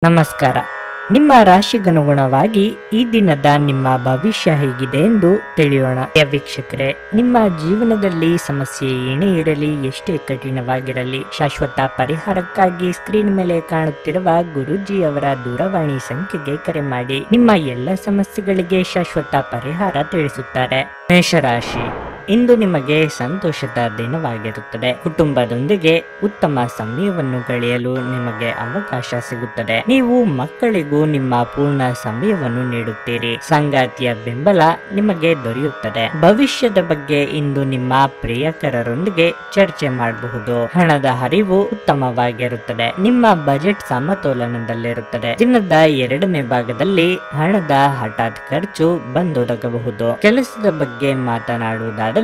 ನಮಸ್ಕಾರ. ನಿಮ್ಮ ರಾಶಿಗನುಗುಣವಾಗಿ ಈ ದಿನದ ನಿಮ್ಮ ಭವಿಷ್ಯ ಹೇಗಿದೆ ಎಂದು ತಿಳಿಯೋಣ. ವೀಕ್ಷಕರೇ, ನಿಮ್ಮ ಜೀವನದಲ್ಲಿ ಸಮಸ್ಯೆ ಏನೇ ಇರಲಿ, ಎಷ್ಟೇ ಕಠಿಣವಾಗಿರಲಿ, ಶಾಶ್ವತ ಪರಿಹಾರಕ್ಕಾಗಿ ಸ್ಕ್ರೀನ್ ಮೇಲೆ ಕಾಣುತ್ತಿರುವ ಗುರೂಜಿ ಅವರ ದೂರವಾಣಿ ಸಂಖ್ಯೆಗೆ ಕರೆ ಮಾಡಿ. ನಿಮ್ಮ ಎಲ್ಲ ಸಮಸ್ಯೆಗಳಿಗೆ ಶಾಶ್ವತ ಪರಿಹಾರ ತಿಳಿಸುತ್ತಾರೆ. ಮೇಷರಾಶಿ, ಇಂದು ನಿಮಗೆ ಸಂತೋಷದ ದಿನವಾಗಿರುತ್ತದೆ. ಕುಟುಂಬದೊಂದಿಗೆ ಉತ್ತಮ ಸಮಯವನ್ನು ಕಳೆಯಲು ನಿಮಗೆ ಅವಕಾಶ ಸಿಗುತ್ತದೆ. ನೀವು ಮಕ್ಕಳಿಗೂ ನಿಮ್ಮ ಪೂರ್ಣ ಸಮಯವನ್ನು ನೀಡುತ್ತೀರಿ. ಸಂಗಾತಿಯ ಬೆಂಬಲ ನಿಮಗೆ ದೊರೆಯುತ್ತದೆ. ಭವಿಷ್ಯದ ಬಗ್ಗೆ ಇಂದು ನಿಮ್ಮ ಪ್ರಿಯಕರರೊಂದಿಗೆ ಚರ್ಚೆ ಮಾಡಬಹುದು. ಹಣದ ಹರಿವು ಉತ್ತಮವಾಗಿರುತ್ತದೆ. ನಿಮ್ಮ ಬಜೆಟ್ ಸಮತೋಲನದಲ್ಲಿರುತ್ತದೆ. ದಿನದ ಎರಡನೇ ಭಾಗದಲ್ಲಿ ಹಣದ ಹಠಾತ್ ಖರ್ಚು ಬಂದೊದಗಬಹುದು. ಕೆಲಸದ ಬಗ್ಗೆ ಮಾತನಾಡುವುದಾದರೆ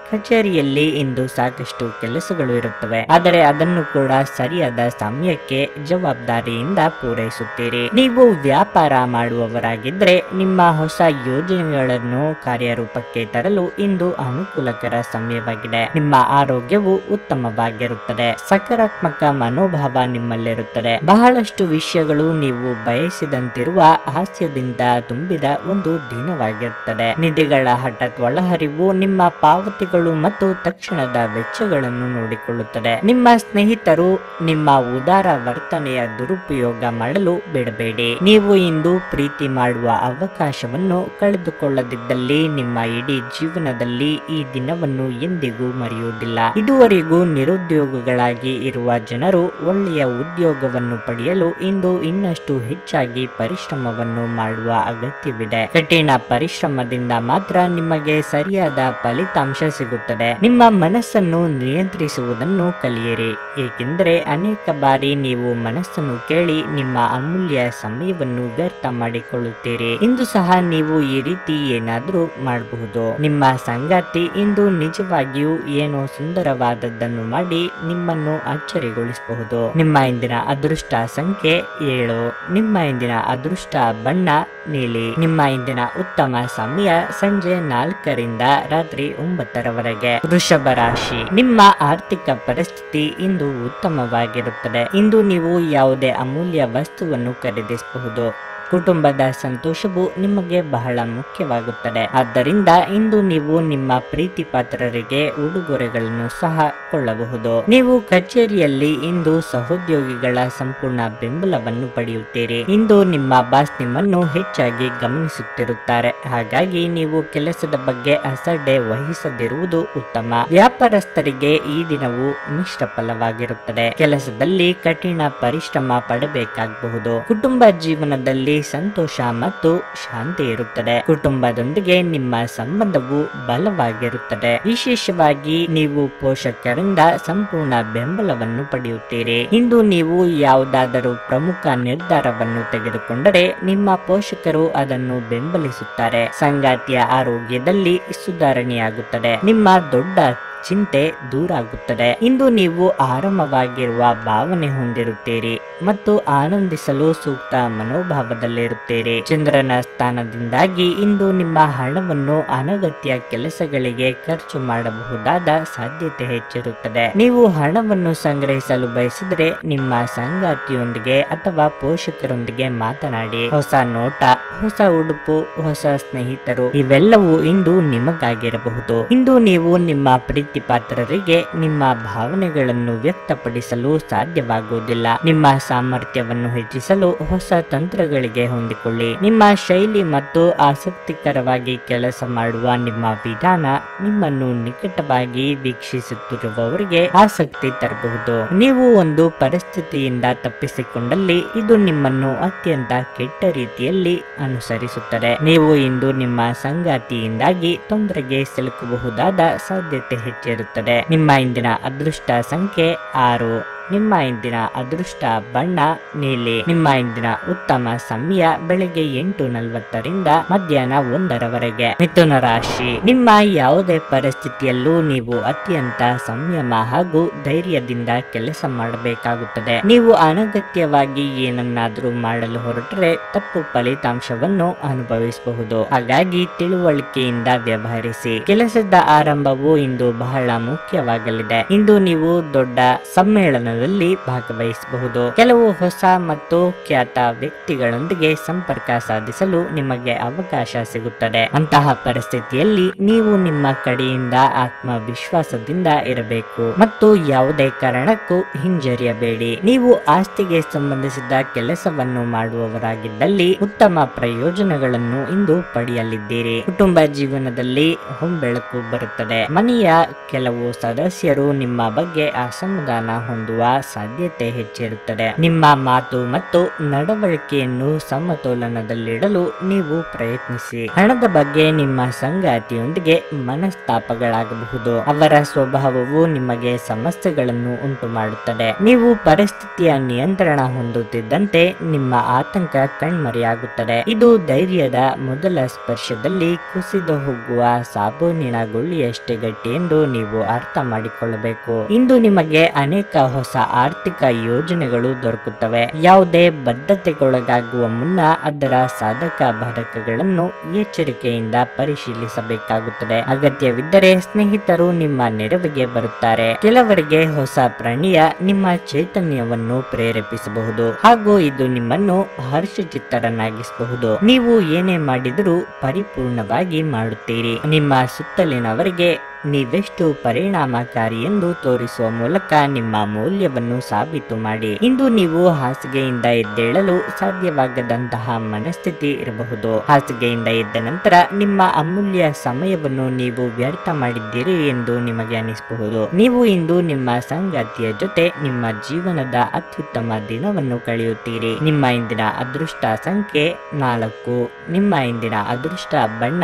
ಕಚೇರಿಯಲ್ಲಿ ಇಂದು ಸಾಕಷ್ಟು ಕೆಲಸಗಳು ಇರುತ್ತವೆ, ಆದರೆ ಅದನ್ನು ಕೂಡ ಸರಿಯಾದ ಸಮಯಕ್ಕೆ ಜವಾಬ್ದಾರಿಯಿಂದ ಪೂರೈಸುತ್ತೀರಿ. ನೀವು ವ್ಯಾಪಾರ ಮಾಡುವವರಾಗಿದ್ದರೆ ನಿಮ್ಮ ಹೊಸ ಯೋಜನೆಗಳನ್ನು ಕಾರ್ಯರೂಪಕ್ಕೆ ತರಲು ಇಂದು ಅನುಕೂಲಕರ ಸಮಯವಾಗಿದೆ. ನಿಮ್ಮ ಆರೋಗ್ಯವು ಉತ್ತಮವಾಗಿರುತ್ತದೆ. ಸಕಾರಾತ್ಮಕ ಮನೋಭಾವ ನಿಮ್ಮಲ್ಲಿರುತ್ತದೆ. ಬಹಳಷ್ಟು ವಿಷಯಗಳು ನೀವು ಬಯಸಿದಂತಿರುವ ಹಾಸ್ಯದಿಂದ ತುಂಬಿದ ಒಂದು ದಿನವಾಗಿರುತ್ತದೆ. ನಿಧಿಗಳ ಹಠಾತ್ ಒಳಹರಿವು ನಿಮ್ಮ ಪಾವತಿಗಳು ಮತ್ತು ತಕ್ಷಣದ ವೆಚ್ಚಗಳನ್ನು ನೋಡಿಕೊಳ್ಳುತ್ತದೆ. ನಿಮ್ಮ ಸ್ನೇಹಿತರು ನಿಮ್ಮ ಉದಾರ ವರ್ತನೆಯ ದುರುಪಯೋಗ ಮಾಡಲು ಬಿಡಬೇಡಿ. ನೀವು ಇಂದು ಪ್ರೀತಿ ಮಾಡುವ ಅವಕಾಶವನ್ನು ಕಳೆದುಕೊಳ್ಳದಿದ್ದಲ್ಲಿ ನಿಮ್ಮ ಇಡೀ ಜೀವನದಲ್ಲಿ ಈ ದಿನವನ್ನು ಎಂದಿಗೂ ಮರೆಯುವುದಿಲ್ಲ. ಇದುವರೆಗೂ ನಿರುದ್ಯೋಗಿಗಳಾಗಿ ಇರುವ ಜನರು ಒಳ್ಳೆಯ ಉದ್ಯೋಗವನ್ನು ಪಡೆಯಲು ಇಂದು ಇನ್ನಷ್ಟು ಹೆಚ್ಚಾಗಿ ಪರಿಶ್ರಮವನ್ನು ಮಾಡುವ ಅಗತ್ಯವಿದೆ. ಕಠಿಣ ಪರಿಶ್ರಮದಿಂದ ಮಾತ್ರ ನಿಮಗೆ ಸರಿಯಾದ ಫಲಿತಾಂಶ ಸಿಗುತ್ತದೆ. ನಿಮ್ಮ ಮನಸ್ಸನ್ನು ನಿಯಂತ್ರಿಸುವುದನ್ನು ಕಲಿಯಿರಿ, ಏಕೆಂದರೆ ಅನೇಕ ಬಾರಿ ನೀವು ಮನಸ್ಸನ್ನು ಕೇಳಿ ನಿಮ್ಮ ಅಮೂಲ್ಯ ಸಮಯವನ್ನು ವ್ಯರ್ಥ ಮಾಡಿಕೊಳ್ಳುತ್ತೀರಿ. ಇಂದು ಸಹ ನೀವು ಈ ರೀತಿ ಏನಾದರೂ ಮಾಡಬಹುದು. ನಿಮ್ಮ ಸಂಗಾತಿ ಇಂದು ನಿಜವಾಗಿಯೂ ಏನೋ ಸುಂದರವಾದದ್ದನ್ನು ಮಾಡಿ ನಿಮ್ಮನ್ನು ಅಚ್ಚರಿಗೊಳಿಸಬಹುದು. ನಿಮ್ಮ ಇಂದಿನ ಅದೃಷ್ಟ ಸಂಖ್ಯೆ 7. ನಿಮ್ಮ ಇಂದಿನ ಅದೃಷ್ಟ ಬಣ್ಣ ನೀಲಿ. ನಿಮ್ಮ ಇಂದಿನ ಉತ್ತಮ ಸಮಯ ಸಂಜೆ 4ರಿಂದ ರಾತ್ರಿ 9ರವರೆಗೆ. ವೃಷಭ ರಾಶಿ, ನಿಮ್ಮ ಆರ್ಥಿಕ ಪರಿಸ್ಥಿತಿ ಇಂದು ಉತ್ತಮವಾಗಿರುತ್ತದೆ. ಇಂದು ನೀವು ಯಾವುದೇ ಅಮೂಲ್ಯ ವಸ್ತುವನ್ನು ಖರೀದಿಸಬಹುದು. ಕುಟುಂಬದ ಸಂತೋಷವು ನಿಮಗೆ ಬಹಳ ಮುಖ್ಯವಾಗುತ್ತದೆ. ಆದ್ದರಿಂದ ಇಂದು ನೀವು ನಿಮ್ಮ ಪ್ರೀತಿ ಪಾತ್ರರಿಗೆ ಉಡುಗೊರೆಗಳನ್ನು ಸಹ ಕೊಳ್ಳಬಹುದು. ನೀವು ಕಚೇರಿಯಲ್ಲಿ ಇಂದು ಸಹೋದ್ಯೋಗಿಗಳ ಸಂಪೂರ್ಣ ಬೆಂಬಲವನ್ನು ಪಡೆಯುತ್ತೀರಿ. ಇಂದು ನಿಮ್ಮ ಬಾಸ್ ನಿಮ್ಮನ್ನು ಹೆಚ್ಚಾಗಿ ಗಮನಿಸುತ್ತಿರುತ್ತಾರೆ, ಹಾಗಾಗಿ ನೀವು ಕೆಲಸದ ಬಗ್ಗೆ ಅಸಡ್ಡೆ ವಹಿಸದಿರುವುದು ಉತ್ತಮ. ವ್ಯಾಪಾರಸ್ಥರಿಗೆ ಈ ದಿನವು ಮಿಶ್ರ ಫಲವಾಗಿರುತ್ತದೆ. ಕೆಲಸದಲ್ಲಿ ಕಠಿಣ ಪರಿಶ್ರಮ ಪಡಬೇಕಾಗಬಹುದು. ಕುಟುಂಬ ಜೀವನದಲ್ಲಿ ಸಂತೋಷ ಮತ್ತು ಶಾಂತಿ ಇರುತ್ತದೆ. ಕುಟುಂಬದೊಂದಿಗೆ ನಿಮ್ಮ ಸಂಬಂಧವು ಬಲವಾಗಿರುತ್ತದೆ. ವಿಶೇಷವಾಗಿ ನೀವು ಪೋಷಕರಿಂದ ಸಂಪೂರ್ಣ ಬೆಂಬಲವನ್ನು ಪಡೆಯುತ್ತೀರಿ. ಇಂದು ನೀವು ಯಾವುದಾದರೂ ಪ್ರಮುಖ ನಿರ್ಧಾರವನ್ನು ತೆಗೆದುಕೊಂಡರೆ ನಿಮ್ಮ ಪೋಷಕರು ಅದನ್ನು ಬೆಂಬಲಿಸುತ್ತಾರೆ. ಸಂಗಾತಿಯ ಆರೋಗ್ಯದಲ್ಲಿ ಸುಧಾರಣೆಯಾಗುತ್ತದೆ. ನಿಮ್ಮ ದೊಡ್ಡ ಚಿಂತೆ ದೂರ ಆಗುತ್ತದೆ. ಇಂದು ನೀವು ಆರಾಮವಾಗಿರುವ ಭಾವನೆ ಹೊಂದಿರುತ್ತೀರಿ ಮತ್ತು ಆನಂದಿಸಲು ಸೂಕ್ತ ಮನೋಭಾವದಲ್ಲಿರುತ್ತೀರಿ. ಚಂದ್ರನ ಸ್ಥಾನದಿಂದಾಗಿ ಇಂದು ನಿಮ್ಮ ಹಣವನ್ನು ಅನಗತ್ಯ ಕೆಲಸಗಳಿಗೆ ಖರ್ಚು ಮಾಡಬಹುದಾದ ಸಾಧ್ಯತೆ ಹೆಚ್ಚಿರುತ್ತದೆ. ನೀವು ಹಣವನ್ನು ಸಂಗ್ರಹಿಸಲು ಬಯಸಿದರೆ ನಿಮ್ಮ ಸಂಗಾತಿಯೊಂದಿಗೆ ಅಥವಾ ಪೋಷಕರೊಂದಿಗೆ ಮಾತನಾಡಿ. ಹೊಸ ನೋಟ, ಹೊಸ ಉಡುಪು, ಹೊಸ ಸ್ನೇಹಿತರು ಇವೆಲ್ಲವೂ ಇಂದು ನಿಮಗಾಗಿರಬಹುದು. ಇಂದು ನೀವು ನಿಮ್ಮ ಪ್ರೀತಿ ಪಾತ್ರರಿಗೆ ನಿಮ್ಮ ಭಾವನೆಗಳನ್ನು ವ್ಯಕ್ತಪಡಿಸಲು ಸಾಧ್ಯವಾಗುವುದಿಲ್ಲ. ನಿಮ್ಮ ಸಾಮರ್ಥ್ಯವನ್ನು ಹೆಚ್ಚಿಸಲು ಹೊಸ ತಂತ್ರಗಳಿಗೆ ಹೊಂದಿಕೊಳ್ಳಿ. ನಿಮ್ಮ ಶೈಲಿ ಮತ್ತು ಆಸಕ್ತಿಕರವಾಗಿ ಕೆಲಸ ಮಾಡುವ ನಿಮ್ಮ ವಿಧಾನ ನಿಮ್ಮನ್ನು ನಿಕಟವಾಗಿ ವೀಕ್ಷಿಸುತ್ತಿರುವವರಿಗೆ ಆಸಕ್ತಿ ತರಬಹುದು. ನೀವು ಒಂದು ಪರಿಸ್ಥಿತಿಯಿಂದ ತಪ್ಪಿಸಿಕೊಂಡಲ್ಲಿ ಇದು ನಿಮ್ಮನ್ನು ಅತ್ಯಂತ ಕೆಟ್ಟ ರೀತಿಯಲ್ಲಿ ಅನುಸರಿಸುತ್ತದೆ. ನೀವು ಇಂದು ನಿಮ್ಮ ಸಂಗಾತಿಯಿಂದಾಗಿ ತೊಂದರೆಗೆ ಸಿಲುಕಬಹುದಾದ ಸಾಧ್ಯತೆ ಹೆಚ್ಚಿರುತ್ತದೆ. ನಿಮ್ಮ ಇಂದಿನ ಅದೃಷ್ಟ ಸಂಖ್ಯೆ 6. ನಿಮ್ಮ ಇಂದಿನ ಅದೃಷ್ಟ ಬಣ್ಣ ನೀಲಿ. ನಿಮ್ಮ ಇಂದಿನ ಉತ್ತಮ ಸಮಯ ಬೆಳಗ್ಗೆ 8:40ರಿಂದ ಮಧ್ಯಾಹ್ನ 1ರವರೆಗೆ. ಮಿಥುನ ರಾಶಿ, ನಿಮ್ಮ ಯಾವುದೇ ಪರಿಸ್ಥಿತಿಯಲ್ಲೂ ನೀವು ಅತ್ಯಂತ ಸಂಯಮ ಹಾಗೂ ಧೈರ್ಯದಿಂದ ಕೆಲಸ ಮಾಡಬೇಕಾಗುತ್ತದೆ. ನೀವು ಅನಗತ್ಯವಾಗಿ ಏನನ್ನಾದರೂ ಮಾಡಲು ಹೊರಟರೆ ತಪ್ಪು ಫಲಿತಾಂಶವನ್ನು ಅನುಭವಿಸಬಹುದು. ಹಾಗಾಗಿ ತಿಳುವಳಿಕೆಯಿಂದ ವ್ಯವಹರಿಸಿ. ಕೆಲಸದ ಆರಂಭವು ಇಂದು ಬಹಳ ಮುಖ್ಯವಾಗಲಿದೆ. ಇಂದು ನೀವು ದೊಡ್ಡ ಸಮ್ಮೇಳನ ಕಾರ್ಯಕ್ರಮದಲ್ಲಿ ಭಾಗವಹಿಸಬಹುದು. ಕೆಲವು ಹೊಸ ಮತ್ತು ಖ್ಯಾತ ವ್ಯಕ್ತಿಗಳೊಂದಿಗೆ ಸಂಪರ್ಕ ಸಾಧಿಸಲು ನಿಮಗೆ ಅವಕಾಶ ಸಿಗುತ್ತದೆ. ಅಂತಹ ಪರಿಸ್ಥಿತಿಯಲ್ಲಿ ನೀವು ನಿಮ್ಮ ಕಡೆಯಿಂದ ಆತ್ಮವಿಶ್ವಾಸದಿಂದ ಇರಬೇಕು ಮತ್ತು ಯಾವುದೇ ಕಾರಣಕ್ಕೂ ಹಿಂಜರಿಯಬೇಡಿ. ನೀವು ಆಸ್ತಿಗೆ ಸಂಬಂಧಿಸಿದ ಕೆಲಸವನ್ನು ಮಾಡುವವರಾಗಿದ್ದಲ್ಲಿ ಉತ್ತಮ ಪ್ರಯೋಜನಗಳನ್ನು ಇಂದು ಪಡೆಯಲಿದ್ದೀರಿ. ಕುಟುಂಬ ಜೀವನದಲ್ಲಿ ಹೊಂಬೆಳಕು ಬರುತ್ತದೆ. ಮನೆಯ ಕೆಲವು ಸದಸ್ಯರು ನಿಮ್ಮ ಬಗ್ಗೆ ಅಸಮಾಧಾನ ಹೊಂದುವ ಸಾಧ್ಯತೆ ಹೆಚ್ಚಿರುತ್ತದೆ. ನಿಮ್ಮ ಮಾತು ಮತ್ತು ನಡವಳಿಕೆಯನ್ನು ಸಮತೋಲನದಲ್ಲಿಡಲು ನೀವು ಪ್ರಯತ್ನಿಸಿ. ಹಣದ ಬಗ್ಗೆ ನಿಮ್ಮ ಸಂಗಾತಿಯೊಂದಿಗೆ ಮನಸ್ತಾಪಗಳಾಗಬಹುದು. ಅವರ ಸ್ವಭಾವವು ನಿಮಗೆ ಸಮಸ್ಯೆಗಳನ್ನು ಉಂಟು ಮಾಡುತ್ತದೆ. ನೀವು ಪರಿಸ್ಥಿತಿಯ ನಿಯಂತ್ರಣ ಹೊಂದುತ್ತಿದ್ದಂತೆ ನಿಮ್ಮ ಆತಂಕ ಕಣ್ಮರೆಯಾಗುತ್ತದೆ. ಇದು ಧೈರ್ಯದ ಮೊದಲ ಸ್ಪರ್ಶದಲ್ಲಿ ಕುಸಿದು ಹೋಗುವ ಸಾಬೂನಿನ ಗುಳ್ಳಿಯಷ್ಟೇ ಗಟ್ಟಿ ಎಂದು ನೀವು ಅರ್ಥ ಮಾಡಿಕೊಳ್ಳಬೇಕು. ಇಂದು ನಿಮಗೆ ಅನೇಕ ಹೊಸ ಆರ್ಥಿಕ ಯೋಜನೆಗಳು ದೊರಕುತ್ತವೆ. ಯಾವುದೇ ಬದ್ಧತೆಗೊಳಗಾಗುವ ಮುನ್ನ ಅದರ ಸಾಧಕ ಬಾಧಕಗಳನ್ನು ಎಚ್ಚರಿಕೆಯಿಂದ ಪರಿಶೀಲಿಸಬೇಕಾಗುತ್ತದೆ. ಅಗತ್ಯವಿದ್ದರೆ ಸ್ನೇಹಿತರು ನಿಮ್ಮ ನೆರವಿಗೆ ಬರುತ್ತಾರೆ. ಕೆಲವರಿಗೆ ಹೊಸ ಪ್ರಾಣಿಯ ನಿಮ್ಮ ಚೈತನ್ಯವನ್ನು ಪ್ರೇರೇಪಿಸಬಹುದು ಹಾಗೂ ಇದು ನಿಮ್ಮನ್ನು ಹರ್ಷಚಿತ್ತರನ್ನಾಗಿಸಬಹುದು. ನೀವು ಏನೇ ಮಾಡಿದರೂ ಪರಿಪೂರ್ಣವಾಗಿ ಮಾಡುತ್ತೀರಿ. ನಿಮ್ಮ ಸುತ್ತಲಿನವರಿಗೆ ನೀವೆಷ್ಟು ಪರಿಣಾಮಕಾರಿ ಎಂದು ತೋರಿಸುವ ಮೂಲಕ ನಿಮ್ಮ ಮೌಲ್ಯವನ್ನು ಸಾಬೀತು ಮಾಡಿ. ಇಂದು ನೀವು ಹಾಸಿಗೆಯಿಂದ ಎದ್ದೇಳಲು ಸಾಧ್ಯವಾಗದಂತಹ ಮನಸ್ಥಿತಿ ಇರಬಹುದು. ಹಾಸಿಗೆಯಿಂದ ಎದ್ದ ನಂತರ ನಿಮ್ಮ ಅಮೂಲ್ಯ ಸಮಯವನ್ನು ನೀವು ವ್ಯರ್ಥ ಮಾಡಿದ್ದೀರಿ ಎಂದು ನಿಮಗೆ ಅನಿಸಬಹುದು. ನೀವು ಇಂದು ನಿಮ್ಮ ಸಂಗಾತಿಯ ಜೊತೆ ನಿಮ್ಮ ಜೀವನದ ಅತ್ಯುತ್ತಮ ದಿನವನ್ನು ಕಳೆಯುತ್ತೀರಿ. ನಿಮ್ಮ ಇಂದಿನ ಅದೃಷ್ಟ ಸಂಖ್ಯೆ 4. ನಿಮ್ಮ ಇಂದಿನ ಅದೃಷ್ಟ ಬಣ್ಣ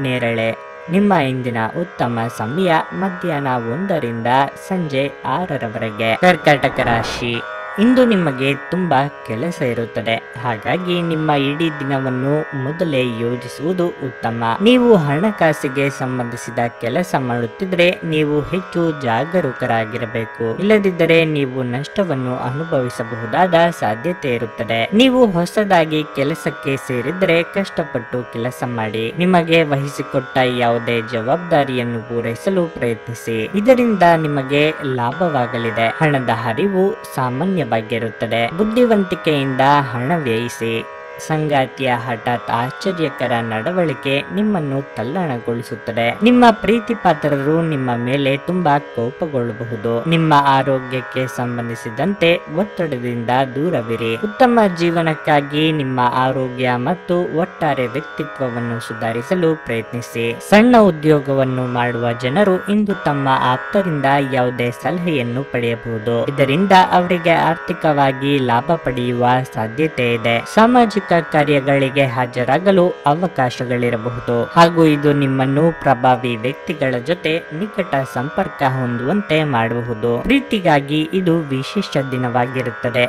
ನೇರಳೆ. ನಿಮ್ಮ ಇಂದಿನ ಉತ್ತಮ ಸಮಯ ಮಧ್ಯಾಹ್ನ 1 ರಿಂದ ಸಂಜೆ 6 ಕರ್ಕಾಟಕ ರಾಶಿ. ಇಂದು ನಿಮಗೆ ತುಂಬಾ ಕೆಲಸ ಇರುತ್ತದೆ. ಹಾಗಾಗಿ ನಿಮ್ಮ ಇಡೀ ದಿನವನ್ನು ಮೊದಲೇ ಯೋಜಿಸುವುದು ಉತ್ತಮ. ನೀವು ಹಣಕಾಸಿಗೆ ಸಂಬಂಧಿಸಿದ ಕೆಲಸ ಮಾಡುತ್ತಿದ್ರೆ ನೀವು ಹೆಚ್ಚು ಜಾಗರೂಕರಾಗಿರಬೇಕು. ಇಲ್ಲದಿದ್ದರೆ ನೀವು ನಷ್ಟವನ್ನು ಅನುಭವಿಸಬಹುದಾದ ಸಾಧ್ಯತೆ ಇರುತ್ತದೆ. ನೀವು ಹೊಸದಾಗಿ ಕೆಲಸಕ್ಕೆ ಸೇರಿದ್ರೆ ಕಷ್ಟಪಟ್ಟು ಕೆಲಸ ಮಾಡಿ. ನಿಮಗೆ ವಹಿಸಿಕೊಟ್ಟ ಯಾವುದೇ ಜವಾಬ್ದಾರಿಯನ್ನು ಪೂರೈಸಲು ಪ್ರಯತ್ನಿಸಿ. ಇದರಿಂದ ನಿಮಗೆ ಲಾಭವಾಗಲಿದೆ. ಹಣದ ಹರಿವು ಸಾಮಾನ್ಯ ವಾಗಿರುತ್ತದೆ. ಬುದ್ಧಿವಂತಿಕೆಯಿಂದ ಹಣ ವ್ಯಯಿಸಿ. ಸಂಗಾತಿಯ ಹಠಾತ್ ಆಶ್ಚರ್ಯಕರ ನಡವಳಿಕೆ ನಿಮ್ಮನ್ನು ತಲ್ಲಣಗೊಳಿಸುತ್ತದೆ. ನಿಮ್ಮ ಪ್ರೀತಿ ಪಾತ್ರರು ನಿಮ್ಮ ಮೇಲೆ ತುಂಬಾ ಕೋಪಗೊಳ್ಳಬಹುದು. ನಿಮ್ಮ ಆರೋಗ್ಯಕ್ಕೆ ಸಂಬಂಧಿಸಿದಂತೆ ಒತ್ತಡದಿಂದ ದೂರವಿರಿ. ಉತ್ತಮ ಜೀವನಕ್ಕಾಗಿ ನಿಮ್ಮ ಆರೋಗ್ಯ ಮತ್ತು ಒಟ್ಟಾರೆ ವ್ಯಕ್ತಿತ್ವವನ್ನು ಸುಧಾರಿಸಲು ಪ್ರಯತ್ನಿಸಿ. ಸಣ್ಣ ಉದ್ಯೋಗವನ್ನು ಮಾಡುವ ಜನರು ಇಂದು ತಮ್ಮ ಆಪ್ತರಿಂದ ಯಾವುದೇ ಸಲಹೆಯನ್ನು ಪಡೆಯಬಹುದು. ಇದರಿಂದ ಅವರಿಗೆ ಆರ್ಥಿಕವಾಗಿ ಲಾಭ ಪಡೆಯುವ ಸಾಧ್ಯತೆ ಇದೆ. ಸಾಮಾಜಿಕ ಕಾರ್ಯಗಳಿಗೆ ಹಾಜರಾಗಲು ಅವಕಾಶಗಳಿರಬಹುದು ಹಾಗೂ ಇದು ನಿಮ್ಮನ್ನು ಪ್ರಭಾವಿ ವ್ಯಕ್ತಿಗಳ ಜೊತೆ ನಿಕಟ ಸಂಪರ್ಕ ಹೊಂದುವಂತೆ ಮಾಡಬಹುದು. ಪ್ರೀತಿಗಾಗಿ ಇದು ವಿಶೇಷ ದಿನವಾಗಿರುತ್ತದೆ.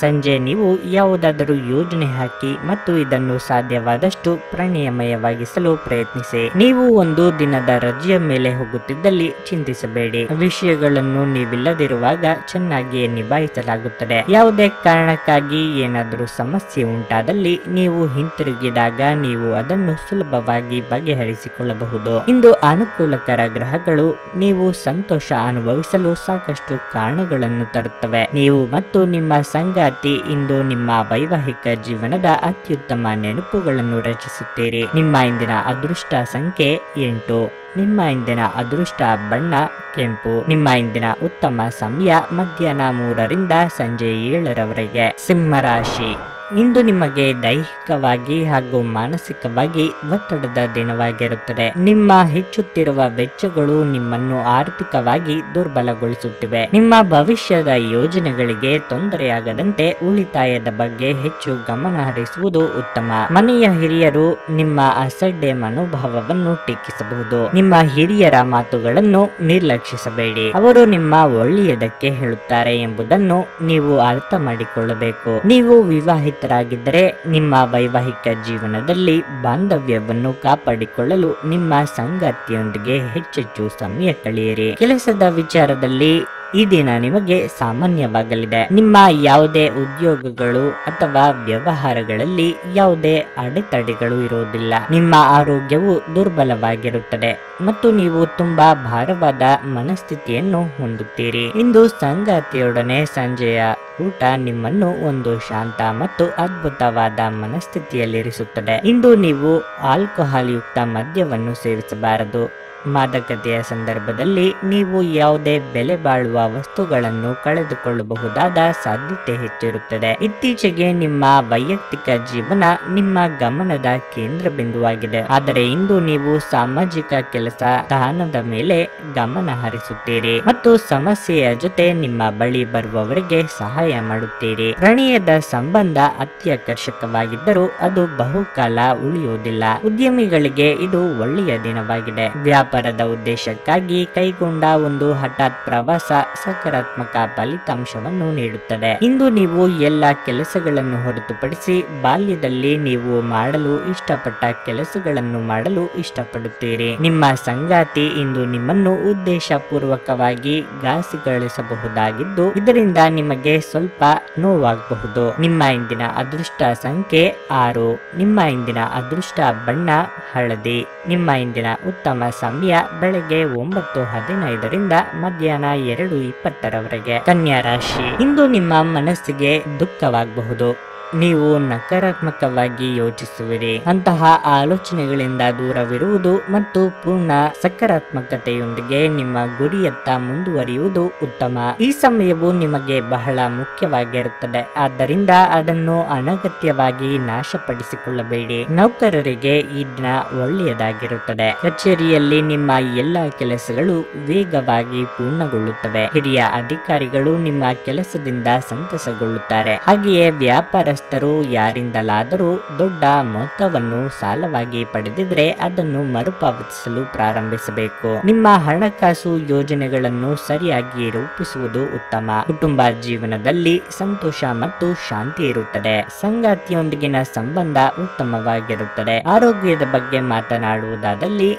ಸಂಜೆ ನೀವು ಯಾವುದಾದರೂ ಯೋಜನೆ ಹಾಕಿ ಮತ್ತು ಇದನ್ನು ಸಾಧ್ಯವಾದಷ್ಟು ಪ್ರಣಯಮಯವಾಗಿಸಲು ಪ್ರಯತ್ನಿಸಿ. ನೀವು ಒಂದು ದಿನದ ರಜೆಯ ಮೇಲೆ ಹೋಗುತ್ತಿದ್ದಲ್ಲಿ ಚಿಂತಿಸಬೇಡಿ. ವಿಷಯಗಳನ್ನು ನೀವಿಲ್ಲದಿರುವಾಗ ಚೆನ್ನಾಗಿಯೇ ನಿಭಾಯಿಸಲಾಗುತ್ತದೆ. ಯಾವುದೇ ಕಾರಣಕ್ಕಾಗಿ ಏನಾದರೂ ಸಮಸ್ಯೆ ಉಂಟಾದಲ್ಲಿ ನೀವು ಹಿಂತಿರುಗಿದಾಗ ನೀವು ಅದನ್ನು ಸುಲಭವಾಗಿ ಬಗೆಹರಿಸಿಕೊಳ್ಳಬಹುದು. ಇಂದು ಅನುಕೂಲಕರ ಗ್ರಹಗಳು ನೀವು ಸಂತೋಷ ಅನುಭವಿಸಲು ಸಾಕಷ್ಟು ಕಾರಣಗಳನ್ನು ತರುತ್ತವೆ. ನೀವು ಮತ್ತು ನಿಮ್ಮ ಸಂಗಾತಿ ಇಂದು ನಿಮ್ಮ ವೈವಾಹಿಕ ಜೀವನದ ಅತ್ಯುತ್ತಮ ನೆನಪುಗಳನ್ನು ರಚಿಸುತ್ತೀರಿ. ನಿಮ್ಮ ಇಂದಿನ ಅದೃಷ್ಟ ಸಂಖ್ಯೆ 8. ನಿಮ್ಮ ಇಂದಿನ ಅದೃಷ್ಟ ಬಣ್ಣ ಕೆಂಪು. ನಿಮ್ಮ ಇಂದಿನ ಉತ್ತಮ ಸಮಯ ಮಧ್ಯಾಹ್ನ 3 ರಿಂದ ಸಂಜೆ 7 ಸಿಂಹರಾಶಿ. ಇಂದು ನಿಮಗೆ ದೈಹಿಕವಾಗಿ ಹಾಗೂ ಮಾನಸಿಕವಾಗಿ ಒತ್ತಡದ ದಿನವಾಗಿರುತ್ತದೆ. ನಿಮ್ಮ ಹೆಚ್ಚುತ್ತಿರುವ ವೆಚ್ಚಗಳು ನಿಮ್ಮನ್ನು ಆರ್ಥಿಕವಾಗಿ ದುರ್ಬಲಗೊಳಿಸುತ್ತಿವೆ. ನಿಮ್ಮ ಭವಿಷ್ಯದ ಯೋಜನೆಗಳಿಗೆ ತೊಂದರೆಯಾಗದಂತೆ ಉಳಿತಾಯದ ಬಗ್ಗೆ ಹೆಚ್ಚು ಗಮನ ಹರಿಸುವುದು ಉತ್ತಮ. ಮನೆಯ ಹಿರಿಯರು ನಿಮ್ಮ ಅಸಡ್ಡೆ ಮನೋಭಾವವನ್ನು ಟೀಕಿಸಬಹುದು. ನಿಮ್ಮ ಹಿರಿಯರ ಮಾತುಗಳನ್ನು ನಿರ್ಲಕ್ಷಿಸಬೇಡಿ. ಅವರು ನಿಮ್ಮ ಒಳ್ಳೆಯದಕ್ಕೆ ಹೇಳುತ್ತಾರೆ ಎಂಬುದನ್ನು ನೀವು ಅರ್ಥ ಮಾಡಿಕೊಳ್ಳಬೇಕು. ನೀವು ವಿವಾಹಿತರಾಗಿದ್ದರೆ ನಿಮ್ಮ ವೈವಾಹಿಕ ಜೀವನದಲ್ಲಿ ಬಾಂಧವ್ಯವನ್ನು ಕಾಪಾಡಿಕೊಳ್ಳಲು ನಿಮ್ಮ ಸಂಗಾತಿಯೊಂದಿಗೆ ಹೆಚ್ಚೆಚ್ಚು ಸಮಯ ಕಳೆಯಿರಿ. ಕೆಲಸದ ವಿಚಾರದಲ್ಲಿ ಈ ದಿನ ನಿಮಗೆ ಸಾಮಾನ್ಯವಾಗಲಿದೆ. ನಿಮ್ಮ ಯಾವುದೇ ಉದ್ಯೋಗಗಳು ಅಥವಾ ವ್ಯವಹಾರಗಳಲ್ಲಿ ಯಾವುದೇ ಅಡೆತಡೆಗಳು ಇರುವುದಿಲ್ಲ. ನಿಮ್ಮ ಆರೋಗ್ಯವು ದುರ್ಬಲವಾಗಿರುತ್ತದೆ ಮತ್ತು ನೀವು ತುಂಬಾ ಭಾರವಾದ ಮನಸ್ಥಿತಿಯನ್ನು ಹೊಂದುತ್ತೀರಿ. ಇಂದು ಸಂಗಾತಿಯೊಡನೆ ಸಂಜೆಯ ಊಟ ನಿಮ್ಮನ್ನು ಒಂದು ಶಾಂತ ಮತ್ತು ಅದ್ಭುತವಾದ ಮನಸ್ಥಿತಿಯಲ್ಲಿರಿಸುತ್ತದೆ. ಇಂದು ನೀವು ಆಲ್ಕೋಹಾಲ್ ಯುಕ್ತ ಮದ್ಯವನ್ನು ಸೇವಿಸಬಾರದು. ಮಾದಕತೆಯ ಸಂದರ್ಭದಲ್ಲಿ ನೀವು ಯಾವುದೇ ಬೆಲೆ ಬಾಳುವ ವಸ್ತುಗಳನ್ನು ಕಳೆದುಕೊಳ್ಳಬಹುದಾದ ಸಾಧ್ಯತೆ ಹೆಚ್ಚಿರುತ್ತದೆ. ಇತ್ತೀಚೆಗೆ ನಿಮ್ಮ ವೈಯಕ್ತಿಕ ಜೀವನ ನಿಮ್ಮ ಗಮನದ ಕೇಂದ್ರ ಬಿಂದುವಾಗಿದೆ, ಆದರೆ ಇಂದು ನೀವು ಸಾಮಾಜಿಕ ಕೆಲಸ ಸ್ಥಾನದ ಮೇಲೆ ಗಮನ ಹರಿಸುತ್ತೀರಿ ಮತ್ತು ಸಮಸ್ಯೆಯ ಜೊತೆ ನಿಮ್ಮ ಬಳಿ ಬರುವವರಿಗೆ ಸಹಾಯ ಮಾಡುತ್ತೀರಿ. ಪ್ರಣಯದ ಸಂಬಂಧ ಅತ್ಯಾಕರ್ಷಕವಾಗಿದ್ದರೂ ಅದು ಬಹುಕಾಲ ಉಳಿಯುವುದಿಲ್ಲ. ಉದ್ಯಮಿಗಳಿಗೆ ಇದು ಒಳ್ಳೆಯ ದಿನವಾಗಿದೆ. ವ್ಯಾಪಾರದ ಉದ್ದೇಶಕ್ಕಾಗಿ ಕೈಗೊಂಡ ಒಂದು ಹಠಾತ್ ಪ್ರವಾಸ ಸಕಾರಾತ್ಮಕ ಫಲಿತಾಂಶವನ್ನು ನೀಡುತ್ತದೆ. ಇಂದು ನೀವು ಎಲ್ಲ ಕೆಲಸಗಳನ್ನು ಹೊರತುಪಡಿಸಿ ಬಾಲ್ಯದಲ್ಲಿ ನೀವು ಮಾಡಲು ಇಷ್ಟಪಟ್ಟ ಕೆಲಸಗಳನ್ನು ಮಾಡಲು ಇಷ್ಟಪಡುತ್ತೀರಿ. ನಿಮ್ಮ ಸಂಗಾತಿ ಇಂದು ನಿಮ್ಮನ್ನು ಉದ್ದೇಶಪೂರ್ವಕವಾಗಿ ಘಾಸಿಗೊಳಿಸಬಹುದಾಗಿದ್ದು ಇದರಿಂದ ನಿಮಗೆ ಸ್ವಲ್ಪ ನೋವಾಗಬಹುದು. ನಿಮ್ಮ ಇಂದಿನ ಅದೃಷ್ಟ ಸಂಖ್ಯೆ 6. ನಿಮ್ಮ ಇಂದಿನ ಅದೃಷ್ಟ ಬಣ್ಣ ಹಳದಿ. ನಿಮ್ಮ ಇಂದಿನ ಉತ್ತಮ ಸಮಯ ಬೆಳಗ್ಗೆ 9:15 ಮಧ್ಯಾಹ್ನ 2:20 ಕನ್ಯಾ ರಾಶಿ. ಇಂದು ನಿಮ್ಮ ಮನಸ್ಸಿಗೆ ದುಃಖವಾಗಬಹುದು. ನೀವು ನಕಾರಾತ್ಮಕವಾಗಿ ಯೋಚಿಸುವಿರಿ. ಅಂತಹ ಆಲೋಚನೆಗಳಿಂದ ದೂರವಿರುವುದು ಮತ್ತು ಪೂರ್ಣ ಸಕಾರಾತ್ಮಕತೆಯೊಂದಿಗೆ ನಿಮ್ಮ ಗುರಿಯತ್ತ ಮುಂದುವರಿಯುವುದು ಉತ್ತಮ. ಈ ಸಮಯವು ನಿಮಗೆ ಬಹಳ ಮುಖ್ಯವಾಗಿರುತ್ತದೆ, ಆದ್ದರಿಂದ ಅದನ್ನು ಅನಗತ್ಯವಾಗಿ ನಾಶಪಡಿಸಿಕೊಳ್ಳಬೇಡಿ. ನೌಕರರಿಗೆ ಈ ದಿನ ಒಳ್ಳೆಯದಾಗಿರುತ್ತದೆ. ಕಚೇರಿಯಲ್ಲಿ ನಿಮ್ಮ ಎಲ್ಲ ಕೆಲಸಗಳು ವೇಗವಾಗಿ ಪೂರ್ಣಗೊಳ್ಳುತ್ತವೆ. ಹಿರಿಯ ಅಧಿಕಾರಿಗಳು ನಿಮ್ಮ ಕೆಲಸದಿಂದ ಸಂತಸಗೊಳ್ಳುತ್ತಾರೆ. ಹಾಗೆಯೇ ವ್ಯಾಪಾರಸ್ಥರು ಯಾರಿಂದಲಾದರೂ ದೊಡ್ಡ ಮೊತ್ತವನ್ನು ಸಾಲವಾಗಿ ಪಡೆದಿದ್ರೆ ಅದನ್ನು ಮರುಪಾವತಿಸಲು ಪ್ರಾರಂಭಿಸಬೇಕು. ನಿಮ್ಮ ಹಣಕಾಸು ಯೋಜನೆಗಳನ್ನು ಸರಿಯಾಗಿ ರೂಪಿಸುವುದು ಉತ್ತಮ. ಕುಟುಂಬ ಜೀವನದಲ್ಲಿ ಸಂತೋಷ ಮತ್ತು ಶಾಂತಿ ಇರುತ್ತದೆ. ಸಂಗಾತಿಯೊಂದಿಗಿನ ಸಂಬಂಧ ಉತ್ತಮವಾಗಿರುತ್ತದೆ. ಆರೋಗ್ಯದ ಬಗ್ಗೆ ಮಾತನಾಡುವುದಾದಲ್ಲಿ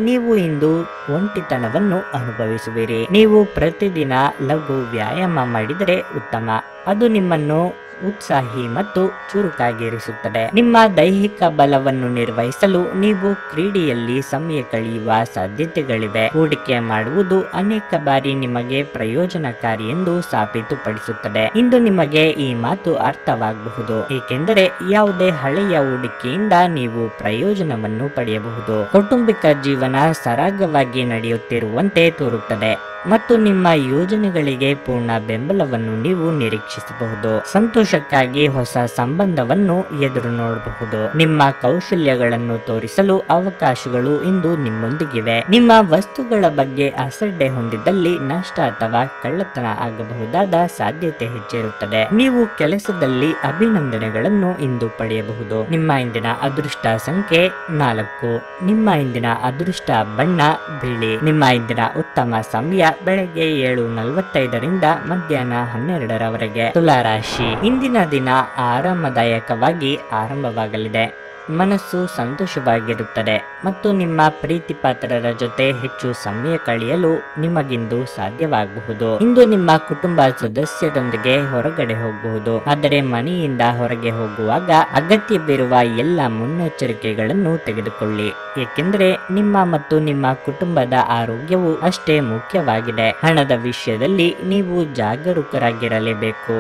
ನೀವು ಇಂದು ಒಂಟಿತನವನ್ನು ಅನುಭವಿಸುವಿರಿ. ನೀವು ಪ್ರತಿದಿನ ಲಘು ವ್ಯಾಯಾಮ ಮಾಡಿದರೆ ಉತ್ತಮ. ಅದು ನಿಮ್ಮನ್ನು ಉತ್ಸಾಹಿ ಮತ್ತು ಚುರುಕಾಗಿರಿಸುತ್ತದೆ. ನಿಮ್ಮ ದೈಹಿಕ ಬಲವನ್ನು ನಿರ್ವಹಿಸಲು ನೀವು ಕ್ರೀಡೆಯಲ್ಲಿ ಸಮಯ ಕಳೆಯುವ ಸಾಧ್ಯತೆಗಳಿವೆ. ಹೂಡಿಕೆ ಮಾಡುವುದು ಅನೇಕ ಬಾರಿ ನಿಮಗೆ ಪ್ರಯೋಜನಕಾರಿ ಎಂದು ಸಾಬೀತುಪಡಿಸುತ್ತದೆ. ಇಂದು ನಿಮಗೆ ಈ ಮಾತು ಅರ್ಥವಾಗಬಹುದು, ಏಕೆಂದರೆ ಯಾವುದೇ ಹಳೆಯ ಹೂಡಿಕೆಯಿಂದ ನೀವು ಪ್ರಯೋಜನವನ್ನು ಪಡೆಯಬಹುದು. ಕೌಟುಂಬಿಕ ಜೀವನ ಸರಾಗವಾಗಿ ನಡೆಯುತ್ತಿರುವಂತೆ ತೋರುತ್ತದೆ ಮತ್ತು ನಿಮ್ಮ ಯೋಜನೆಗಳಿಗೆ ಪೂರ್ಣ ಬೆಂಬಲವನ್ನು ನೀವು ನಿರೀಕ್ಷಿಸಬಹುದು. ಸಂತೋಷಕ್ಕಾಗಿ ಹೊಸ ಸಂಬಂಧವನ್ನು ಎದುರು ನೋಡಬಹುದು. ನಿಮ್ಮ ಕೌಶಲ್ಯಗಳನ್ನು ತೋರಿಸಲು ಅವಕಾಶಗಳು ಇಂದು ನಿಮ್ಮೊಂದಿಗಿವೆ. ನಿಮ್ಮ ವಸ್ತುಗಳ ಬಗ್ಗೆ ಅಸಡ್ಡೆ ಹೊಂದಿದ್ದಲ್ಲಿ ನಷ್ಟ ಅಥವಾ ಕಳ್ಳತನ ಆಗಬಹುದಾದ ಸಾಧ್ಯತೆ ಹೆಚ್ಚಿರುತ್ತದೆ. ನೀವು ಕೆಲಸದಲ್ಲಿ ಅಭಿನಂದನೆಗಳನ್ನು ಇಂದು ಪಡೆಯಬಹುದು. ನಿಮ್ಮ ಇಂದಿನ ಅದೃಷ್ಟ ಸಂಖ್ಯೆ 4. ನಿಮ್ಮ ಇಂದಿನ ಅದೃಷ್ಟ ಬಣ್ಣ ಬಿಳಿ. ನಿಮ್ಮ ಇಂದಿನ ಉತ್ತಮ ಸಮಯ ಬೆಳಗ್ಗೆ 7:45 ಮಧ್ಯಾಹ್ನ 12 ತುಲಾ ರಾಶಿ. ಇಂದಿನ ದಿನ ಆರಾಮದಾಯಕವಾಗಿ ಆರಂಭವಾಗಲಿದೆ. ಮನಸ್ಸು ಸಂತೋಷವಾಗಿರುತ್ತದೆ ಮತ್ತು ನಿಮ್ಮ ಪ್ರೀತಿ ಪಾತ್ರರ ಜೊತೆ ಹೆಚ್ಚು ಸಮಯ ಕಳೆಯಲು ನಿಮಗಿಂದು ಸಾಧ್ಯವಾಗಬಹುದು. ಇಂದು ನಿಮ್ಮ ಕುಟುಂಬ ಸದಸ್ಯರೊಂದಿಗೆ ಹೊರಗಡೆ ಹೋಗಬಹುದು, ಆದರೆ ಮನೆಯಿಂದ ಹೊರಗೆ ಹೋಗುವಾಗ ಅಗತ್ಯವಿರುವ ಎಲ್ಲ ಮುನ್ನೆಚ್ಚರಿಕೆಗಳನ್ನು ತೆಗೆದುಕೊಳ್ಳಿ, ಏಕೆಂದರೆ ನಿಮ್ಮ ಮತ್ತು ನಿಮ್ಮ ಕುಟುಂಬದ ಆರೋಗ್ಯವು ಅಷ್ಟೇ ಮುಖ್ಯವಾಗಿದೆ. ಹಣದ ವಿಷಯದಲ್ಲಿ ನೀವು ಜಾಗರೂಕರಾಗಿರಲೇಬೇಕು.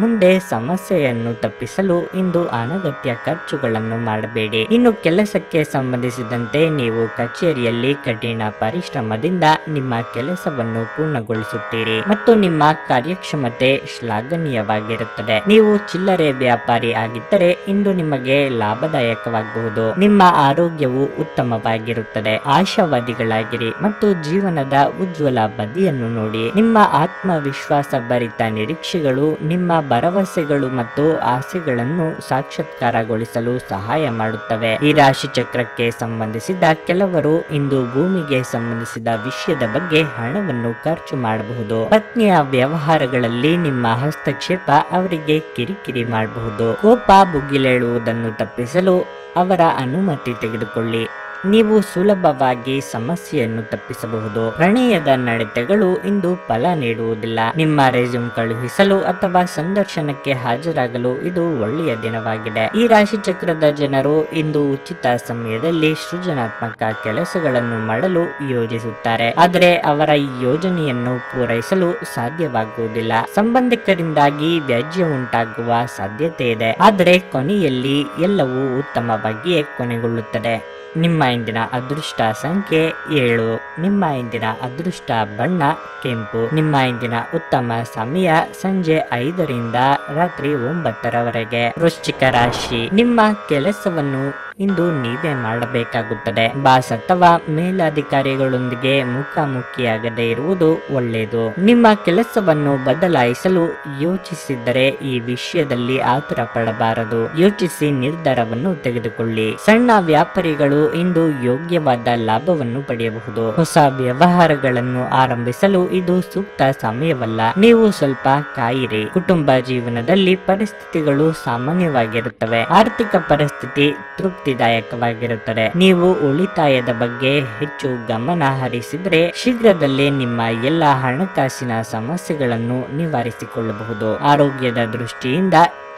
ಮುಂದೆ ಸಮಸ್ಯೆಯನ್ನು ತಪ್ಪಿಸಲು ಇಂದು ಅನಗತ್ಯ ಖರ್ಚುಗಳನ್ನು ಮಾಡಬೇಡಿ. ಇನ್ನು ಕೆಲಸಕ್ಕೆ ಸಂಬಂಧಿಸಿದಂತೆ ನೀವು ಕಚೇರಿಯಲ್ಲಿ ಕಠಿಣ ಪರಿಶ್ರಮದಿಂದ ನಿಮ್ಮ ಕೆಲಸವನ್ನು ಪೂರ್ಣಗೊಳಿಸುತ್ತೀರಿ ಮತ್ತು ನಿಮ್ಮ ಕಾರ್ಯಕ್ಷಮತೆ ಶ್ಲಾಘನೀಯವಾಗಿರುತ್ತದೆ. ನೀವು ಚಿಲ್ಲರೆ ವ್ಯಾಪಾರಿ ಆಗಿದ್ದರೆ ಇಂದು ನಿಮಗೆ ಲಾಭದಾಯಕವಾಗಬಹುದು. ನಿಮ್ಮ ಆರೋಗ್ಯವು ಉತ್ತಮವಾಗಿರುತ್ತದೆ. ಆಶಾವಾದಿಗಳಾಗಿರಿ ಮತ್ತು ಜೀವನದ ಉಜ್ವಲ ಬದಿಯನ್ನು ನೋಡಿ. ನಿಮ್ಮ ಆತ್ಮವಿಶ್ವಾಸ ಭರಿತ ನಿರೀಕ್ಷೆಗಳು ನಿಮ್ಮ ಭರವಸೆಗಳು ಮತ್ತು ಆಸೆಗಳನ್ನು ಸಾಕ್ಷಾತ್ಕಾರಗೊಳಿಸಲು ಸಹಾಯ ಮಾಡುತ್ತವೆ. ಈ ರಾಶಿ ಚಕ್ರಕ್ಕೆ ಸಂಬಂಧಿಸಿದ ಕೆಲವರು ಇಂದು ಭೂಮಿಗೆ ಸಂಬಂಧಿಸಿದ ವಿಷಯದ ಬಗ್ಗೆ ಹಣವನ್ನು ಖರ್ಚು ಮಾಡಬಹುದು. ಪತ್ನಿಯ ವ್ಯವಹಾರಗಳಲ್ಲಿ ನಿಮ್ಮ ಹಸ್ತಕ್ಷೇಪ ಅವರಿಗೆ ಕಿರಿಕಿರಿ ಮಾಡಬಹುದು. ಕೋಪ ಭುಗಿಲೇಳುವುದನ್ನು ತಪ್ಪಿಸಲು ಅವರ ಅನುಮತಿ ತೆಗೆದುಕೊಳ್ಳಿ. ನೀವು ಸುಲಭವಾಗಿ ಸಮಸ್ಯೆಯನ್ನು ತಪ್ಪಿಸಬಹುದು. ಪ್ರಣಯದ ನಡತೆಗಳು ಇಂದು ಫಲ ನೀಡುವುದಿಲ್ಲ. ನಿಮ್ಮ ರೆಸ್ಯೂಮ್ ಕಳುಹಿಸಲು ಅಥವಾ ಸಂದರ್ಶನಕ್ಕೆ ಹಾಜರಾಗಲು ಇದು ಒಳ್ಳೆಯ ದಿನವಾಗಿದೆ. ಈ ರಾಶಿ ಚಕ್ರದ ಜನರು ಇಂದು ಉಚಿತ ಸಮಯದಲ್ಲಿ ಸೃಜನಾತ್ಮಕ ಕೆಲಸಗಳನ್ನು ಮಾಡಲು ಯೋಜಿಸುತ್ತಾರೆ, ಆದರೆ ಅವರ ಈ ಯೋಜನೆಯನ್ನು ಪೂರೈಸಲು ಸಾಧ್ಯವಾಗುವುದಿಲ್ಲ. ಸಂಬಂಧಿಕರಿಂದಾಗಿ ವ್ಯಾಜ್ಯ ಉಂಟಾಗುವ ಸಾಧ್ಯತೆ ಇದೆ, ಆದರೆ ಕೊನೆಯಲ್ಲಿ ಎಲ್ಲವೂ ಉತ್ತಮವಾಗಿಯೇ ಕೊನೆಗೊಳ್ಳುತ್ತದೆ. ನಿಮ್ಮ ಇಂದಿನ ಅದೃಷ್ಟ ಸಂಖ್ಯೆ 7. ನಿಮ್ಮ ಇಂದಿನ ಅದೃಷ್ಟ ಬಣ್ಣ ಕೆಂಪು. ನಿಮ್ಮ ಇಂದಿನ ಉತ್ತಮ ಸಮಯ ಸಂಜೆ 5 ರಿಂದ ರಾತ್ರಿ 9 ರವರೆಗೆ. ವೃಶ್ಚಿಕ ರಾಶಿ, ನಿಮ್ಮ ಕೆಲಸವನ್ನು ಇಂದು ನೀವೇ ಮಾಡಬೇಕಾಗುತ್ತದೆ. ಬಾಸ್ ಅಥವಾ ಮೇಲಧಿಕಾರಿಗಳೊಂದಿಗೆ ಮುಖಾಮುಖಿಯಾಗದೇ ಇರುವುದು ಒಳ್ಳೆಯದು. ನಿಮ್ಮ ಕೆಲಸವನ್ನು ಬದಲಾಯಿಸಲು ಯೋಚಿಸಿದ್ದರೆ ಈ ವಿಷಯದಲ್ಲಿ ಆತುರ ಪಡಬಾರದು. ಯೋಚಿಸಿ ನಿರ್ಧಾರವನ್ನು ತೆಗೆದುಕೊಳ್ಳಿ. ಸಣ್ಣ ವ್ಯಾಪಾರಿಗಳು ಇಂದು ಯೋಗ್ಯವಾದ ಲಾಭವನ್ನು ಪಡೆಯಬಹುದು. ಹೊಸ ವ್ಯವಹಾರಗಳನ್ನು ಆರಂಭಿಸಲು ಇದು ಸೂಕ್ತ ಸಮಯವಲ್ಲ. ನೀವು ಸ್ವಲ್ಪ ಕಾಯಿರಿ. ಕುಟುಂಬ ಜೀವನದಲ್ಲಿ ಪರಿಸ್ಥಿತಿಗಳು ಸಾಮಾನ್ಯವಾಗಿರುತ್ತವೆ. ಆರ್ಥಿಕ ಪರಿಸ್ಥಿತಿ ತೃಪ್ತಿದಾಯಕವಾಗಿರುತ್ತದೆ. ನೀವು ಉಳಿತಾಯದ ಬಗ್ಗೆ ಹೆಚ್ಚು ಗಮನ ಹರಿಸಿದ್ರೆ ಶೀಘ್ರದಲ್ಲೇ ನಿಮ್ಮ ಎಲ್ಲ ಹಣಕಾಸಿನ ಸಮಸ್ಯೆಗಳನ್ನು ನಿವಾರಿಸಿಕೊಳ್ಳಬಹುದು. ಆರೋಗ್ಯದ ದೃಷ್ಟಿಯಿಂದ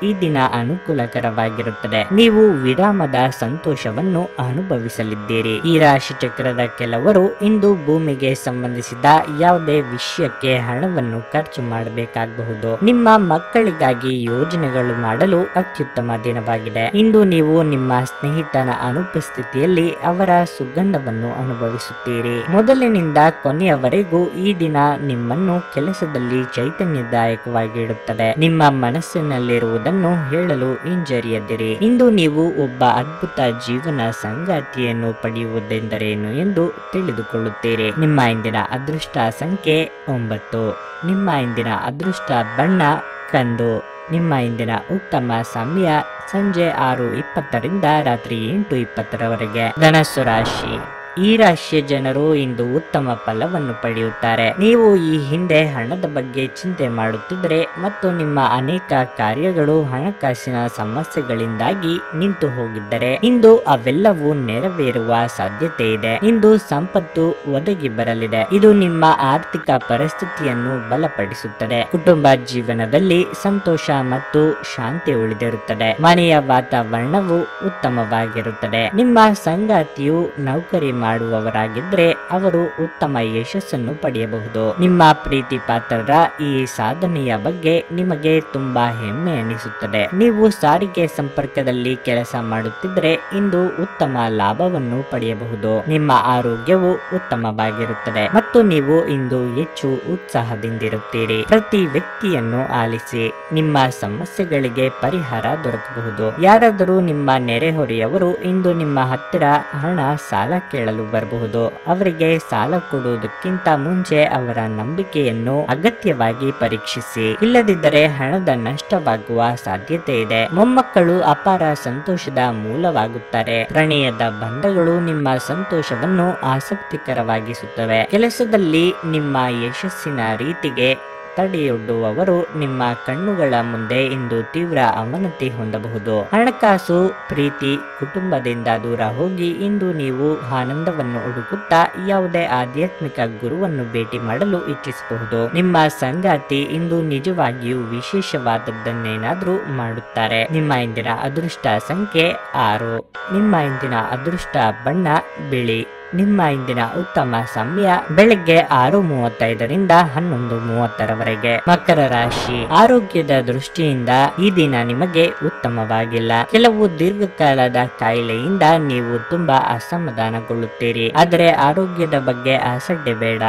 ಈ ದಿನ ಅನುಕೂಲಕರವಾಗಿರುತ್ತದೆ. ನೀವು ವಿರಾಮದ ಸಂತೋಷವನ್ನು ಅನುಭವಿಸಲಿದ್ದೀರಿ. ಈ ರಾಶಿ ಚಕ್ರದ ಕೆಲವರು ಇಂದು ಭೂಮಿಗೆ ಸಂಬಂಧಿಸಿದ ಯಾವುದೇ ವಿಷಯಕ್ಕೆ ಹಣವನ್ನು ಖರ್ಚು ಮಾಡಬೇಕಾಗಬಹುದು. ನಿಮ್ಮ ಮಕ್ಕಳಿಗಾಗಿ ಯೋಜನೆಗಳು ಮಾಡಲು ಅತ್ಯುತ್ತಮ ದಿನವಾಗಿದೆ. ಇಂದು ನೀವು ನಿಮ್ಮ ಸ್ನೇಹಿತನ ಅನುಪಸ್ಥಿತಿಯಲ್ಲಿ ಅವರ ಸುಗಂಧವನ್ನು ಅನುಭವಿಸುತ್ತೀರಿ. ಮೊದಲಿನಿಂದ ಕೊನೆಯವರೆಗೂ ಈ ದಿನ ನಿಮ್ಮನ್ನು ಕೆಲಸದಲ್ಲಿ ಚೈತನ್ಯದಾಯಕವಾಗಿ ಇಡುತ್ತದೆ. ನಿಮ್ಮ ಮನಸ್ಸಿನಲ್ಲಿರುವುದನ್ನು ಹೇಳಲು ಹಿಂಜರಿಯದಿರಿ. ಇಂದು ನೀವು ಒಬ್ಬ ಅದ್ಭುತ ಜೀವನ ಸಂಗಾತಿಯನ್ನು ಪಡೆಯುವುದೆಂದರೇನು ಎಂದು ತಿಳಿದುಕೊಳ್ಳುತ್ತೀರಿ. ನಿಮ್ಮ ಇಂದಿನ ಅದೃಷ್ಟ ಸಂಖ್ಯೆ 9. ನಿಮ್ಮ ಇಂದಿನ ಅದೃಷ್ಟ ಬಣ್ಣ ಕಂದು. ನಿಮ್ಮ ಇಂದಿನ ಉತ್ತಮ ಸಮಯ ಸಂಜೆ 6:20 ರಿಂದ ರಾತ್ರಿ 8:20 ರವರೆಗೆ. ಧನಸ್ಸು ರಾಶಿ, ಈ ರಾಶಿಯ ಜನರು ಇಂದು ಉತ್ತಮ ಫಲವನ್ನು ಪಡೆಯುತ್ತಾರೆ. ನೀವು ಈ ಹಿಂದೆ ಹಣದ ಬಗ್ಗೆ ಚಿಂತೆ ಮಾಡುತ್ತಿದ್ದರೆ ಮತ್ತು ನಿಮ್ಮ ಅನೇಕ ಕಾರ್ಯಗಳು ಹಣಕಾಸಿನ ಸಮಸ್ಯೆಗಳಿಂದಾಗಿ ನಿಂತು ಹೋಗಿದ್ದರೆ ಇಂದು ಅವೆಲ್ಲವೂ ನೆರವೇರುವ ಸಾಧ್ಯತೆ ಇದೆ. ಇಂದು ಸಂಪತ್ತು ಒದಗಿ ಬರಲಿದೆ. ಇದು ನಿಮ್ಮ ಆರ್ಥಿಕ ಪರಿಸ್ಥಿತಿಯನ್ನು ಬಲಪಡಿಸುತ್ತದೆ. ಕುಟುಂಬ ಜೀವನದಲ್ಲಿ ಸಂತೋಷ ಮತ್ತು ಶಾಂತಿ ಉಳಿದಿರುತ್ತದೆ. ಮನೆಯ ವಾತಾವರಣವು ಉತ್ತಮವಾಗಿರುತ್ತದೆ. ನಿಮ್ಮ ಸಂಗಾತಿಯು ನೌಕರಿ ಮಾಡುವವರಾಗಿದ್ರೆ ಅವರು ಉತ್ತಮ ಯಶಸ್ಸನ್ನು ಪಡೆಯಬಹುದು. ನಿಮ್ಮ ಪ್ರೀತಿ ಪಾತ್ರರ ಈ ಸಾಧನೆಯ ಬಗ್ಗೆ ನಿಮಗೆ ತುಂಬಾ ಹೆಮ್ಮೆ ಅನಿಸುತ್ತದೆ. ನೀವು ಸಾರಿಗೆ ಸಂಪರ್ಕದಲ್ಲಿ ಕೆಲಸ ಮಾಡುತ್ತಿದ್ರೆ ಇಂದು ಉತ್ತಮ ಲಾಭವನ್ನು ಪಡೆಯಬಹುದು. ನಿಮ್ಮ ಆರೋಗ್ಯವು ಉತ್ತಮವಾಗಿರುತ್ತದೆ ಮತ್ತು ನೀವು ಇಂದು ಹೆಚ್ಚು ಉತ್ಸಾಹದಿಂದಿರುತ್ತೀರಿ. ಪ್ರತಿ ವ್ಯಕ್ತಿಯನ್ನು ಆಲಿಸಿ. ನಿಮ್ಮ ಸಮಸ್ಯೆಗಳಿಗೆ ಪರಿಹಾರ ದೊರಕಬಹುದು. ಯಾರಾದರೂ ನಿಮ್ಮ ನೆರೆಹೊರೆಯವರು ಇಂದು ನಿಮ್ಮ ಹತ್ತಿರ ಹಣ ಸಾಲ ಕೇಳಲು ಬರಬಹುದು. ಅವರಿಗೆ ಸಾಲ ಕೊಡುವುದಕ್ಕಿಂತ ಮುಂಚೆ ಅವರ ನಂಬಿಕೆಯನ್ನು ಅಗತ್ಯವಾಗಿ ಪರೀಕ್ಷಿಸಿ. ಇಲ್ಲದಿದ್ದರೆ ಹಣದ ನಷ್ಟವಾಗುವ ಸಾಧ್ಯತೆ ಇದೆ. ಮೊಮ್ಮಕ್ಕಳು ಅಪಾರ ಸಂತೋಷದ ಮೂಲವಾಗುತ್ತಾರೆ. ಪ್ರಣಯದ ಬಂಧಗಳು ನಿಮ್ಮ ಸಂತೋಷವನ್ನು ಆಸಕ್ತಿಕರವಾಗಿಸುತ್ತವೆ. ಕೆಲಸದಲ್ಲಿ ನಿಮ್ಮ ಯಶಸ್ಸಿನ ರೀತಿಗೆ ತಡೆಯೊಡ್ಡುವವರು ನಿಮ್ಮ ಕಣ್ಣುಗಳ ಮುಂದೆ ಇಂದು ತೀವ್ರ ಅವನತಿ ಹೊಂದಬಹುದು. ಹಣಕಾಸು ಪ್ರೀತಿ ಕುಟುಂಬದಿಂದ ದೂರ ಹೋಗಿ ಇಂದು ನೀವು ಆನಂದವನ್ನು ಹುಡುಕುತ್ತಾ ಯಾವುದೇ ಆಧ್ಯಾತ್ಮಿಕ ಗುರುವನ್ನು ಭೇಟಿ ಮಾಡಲು ಇಚ್ಛಿಸಬಹುದು. ನಿಮ್ಮ ಸಂಗಾತಿ ಇಂದು ನಿಜವಾಗಿಯೂ ವಿಶೇಷವಾದದ್ದನ್ನೇನಾದ್ರೂ ಮಾಡುತ್ತಾರೆ. ನಿಮ್ಮ ಇಂದಿನ ಅದೃಷ್ಟ ಸಂಖ್ಯೆ 6. ನಿಮ್ಮ ಇಂದಿನ ಅದೃಷ್ಟ ಬಣ್ಣ ಬಿಳಿ. ನಿಮ್ಮ ಇಂದಿನ ಉತ್ತಮ ಸಮಯ ಬೆಳಗ್ಗೆ 6:35 ರಿಂದ 11:30 ರವರೆಗೆ. ಮಕರ ರಾಶಿ, ಆರೋಗ್ಯದ ದೃಷ್ಟಿಯಿಂದ ಈ ದಿನ ನಿಮಗೆ ಉತ್ತಮವಾಗಿಲ್ಲ. ಕೆಲವು ದೀರ್ಘಕಾಲದ ಕಾಯಿಲೆಯಿಂದ ನೀವು ತುಂಬಾ ಅಸಮಾಧಾನಗೊಳ್ಳುತ್ತೀರಿ. ಆದರೆ ಆರೋಗ್ಯದ ಬಗ್ಗೆ ಅಸಡ್ಡೆ ಬೇಡ